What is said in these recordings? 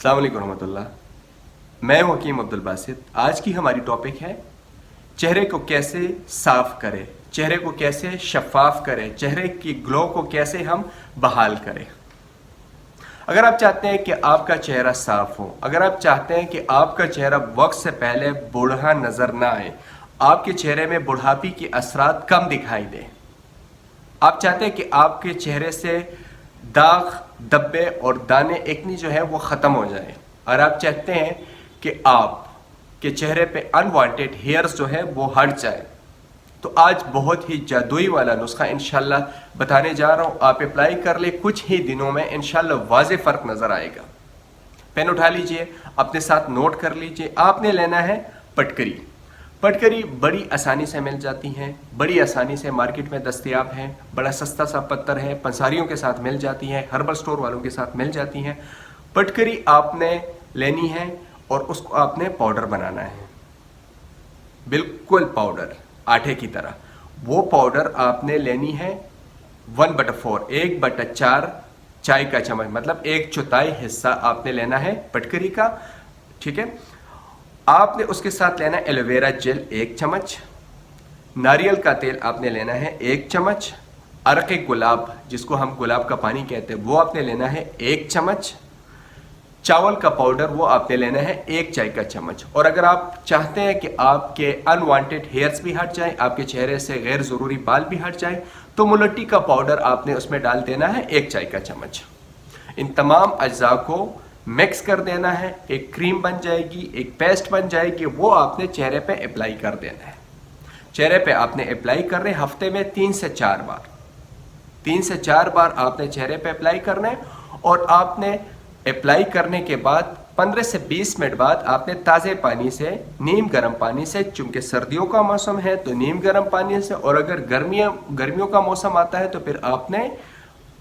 अस्सलाम वालेकुम रहमतुल्लाह। मैं हूं हकीम अब्दुल बासित। आज की हमारी टॉपिक है चेहरे को कैसे साफ करें, चेहरे को कैसे शफाफ करें, चेहरे की ग्लो को कैसे हम बहाल करें। अगर आप चाहते हैं कि आपका चेहरा साफ हो, अगर आप चाहते हैं कि आपका चेहरा वक्त से पहले बूढ़ा नजर ना आए, आपके चेहरे में बुढ़ापे की असरात कम दिखाई दें, आप चाहते हैं कि आपके चेहरे से दाग, धब्बे और दाने एक्नी जो है वो ख़त्म हो जाए, और आप चाहते हैं कि आपके चेहरे पे अनवांटेड हेयर्स जो है वो हट जाए, तो आज बहुत ही जादुई वाला नुस्खा इंशाल्लाह बताने जा रहा हूँ। आप अप्लाई कर ले, कुछ ही दिनों में इंशाल्लाह वाज़े फ़र्क नज़र आएगा। पेन उठा लीजिए, अपने साथ नोट कर लीजिए। आपने लेना है पटकरी। पटकरी बड़ी आसानी से मिल जाती हैं, बड़ी आसानी से मार्केट में दस्तयाब हैं। बड़ा सस्ता सा पत्थर है, पंसारियों के साथ मिल जाती हैं, हर्बल स्टोर वालों के साथ मिल जाती हैं। पटकरी आपने लेनी है और उसको आपने पाउडर बनाना है, बिल्कुल पाउडर, आटे की तरह। वो पाउडर आपने लेनी है 1/4, 1/4 चाय का चम्मच, मतलब 1/4 हिस्सा आपने लेना है पटकरी का, ठीक है। आपने उसके साथ लेना है एलोवेरा जेल 1 चम्मच, नारियल का तेल आपने लेना है 1 चम्मच, अरक़े गुलाब जिसको हम गुलाब का पानी कहते हैं वो आपने लेना है 1 चम्मच, चावल का पाउडर वो आपने लेना है 1 चाय का चम्मच। और अगर आप चाहते हैं कि आपके अनवांटेड हेयर्स भी हट जाएं, आपके चेहरे से गैर ज़रूरी बाल भी हट जाएं, तो मुलट्टी का पाउडर आपने उसमें डाल देना है 1 चाय का चम्मच। इन तमाम अज्जा को मिक्स कर देना है, एक क्रीम बन जाएगी, एक पेस्ट बन जाएगी, वो आपने चेहरे पे अप्लाई कर देना है। चेहरे पे आपने अप्लाई कर रहे हैं हफ्ते में 3 से 4 बार, 3 से 4 बार आपने चेहरे पे अप्लाई करना है। और आपने अप्लाई करने के बाद 15 से 20 मिनट बाद आपने ताज़े पानी से, नीम गर्म पानी से, चूँकि सर्दियों का मौसम है तो नीम गर्म पानी से, और अगर गर्मियों का मौसम आता है तो फिर आपने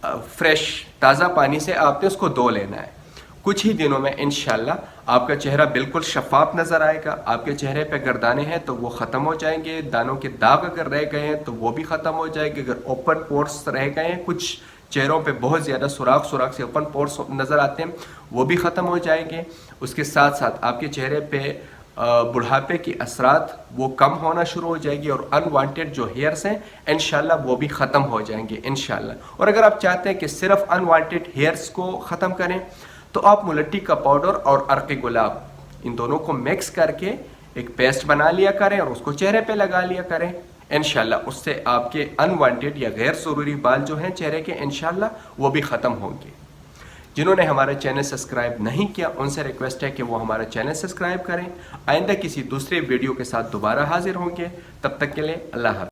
फ्रेश ताज़ा पानी से आपने उसको धो लेना है। कुछ ही दिनों में इंशाल्लाह आपका चेहरा बिल्कुल शफाफ नज़र आएगा। आपके चेहरे पे अगर दाने हैं तो वो ख़त्म हो जाएंगे, दानों के दाग अगर रह गए हैं तो वो भी ख़त्म हो जाएंगे, अगर ओपन पोर्स रह गए हैं, कुछ चेहरों पे बहुत ज़्यादा सुराख से ओपन पोर्स नज़र आते हैं, वो भी ख़त्म हो जाएंगे। उसके साथ साथ आपके चेहरे पे बुढ़ापे की असरात वो कम होना शुरू हो जाएगी, और अनवांटेड जो हेयर्स हैं इंशाल्लाह वो भी ख़त्म हो जाएंगे इंशाल्लाह। और अगर आप चाहते हैं कि सिर्फ अनवांटेड हेयर्स को ख़त्म करें तो आप मुलट्टी का पाउडर और अरक़े गुलाब इन दोनों को मिक्स करके एक पेस्ट बना लिया करें और उसको चेहरे पे लगा लिया करें। इंशाल्लाह उससे आपके अनवांटेड या गैर ज़रूरी बाल जो हैं चेहरे के इंशाल्लाह वो भी ख़त्म होंगे। जिन्होंने हमारा चैनल सब्सक्राइब नहीं किया उनसे रिक्वेस्ट है कि वो हमारा चैनल सब्सक्राइब करें। आइंदा किसी दूसरे वीडियो के साथ दोबारा हाजिर होंगे, तब तक के लिए अल्लाह हाफ़िज़।